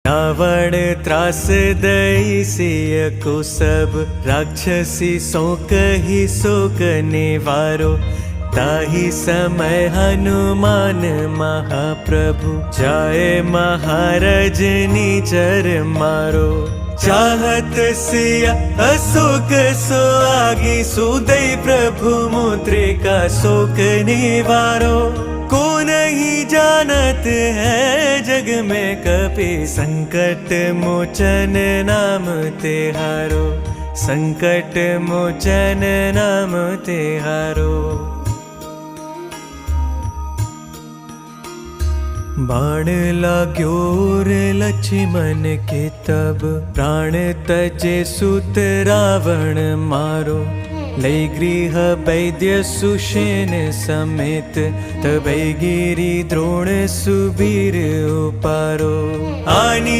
रावण त्रास दई सिय को सब राक्षसी सो कही शोक निवारो। ताही समय हनुमान महाप्रभु जाए महाराज निचर मारो। चाहत सिया अशोक सो आगी सुदय प्रभु मुद्रिका शोक निवारो। को नहीं जानत है जग में कपि संकट मोचन नाम तिहारो। संकट मोचन नाम तिहारो। बाण लाग्यो रे लक्ष्मण के तब प्राण तजे सुत रावण मारो। लई गृह वैद्य सुषेण समेत तबै गिरि द्रोण सुबीर उपारो। आनी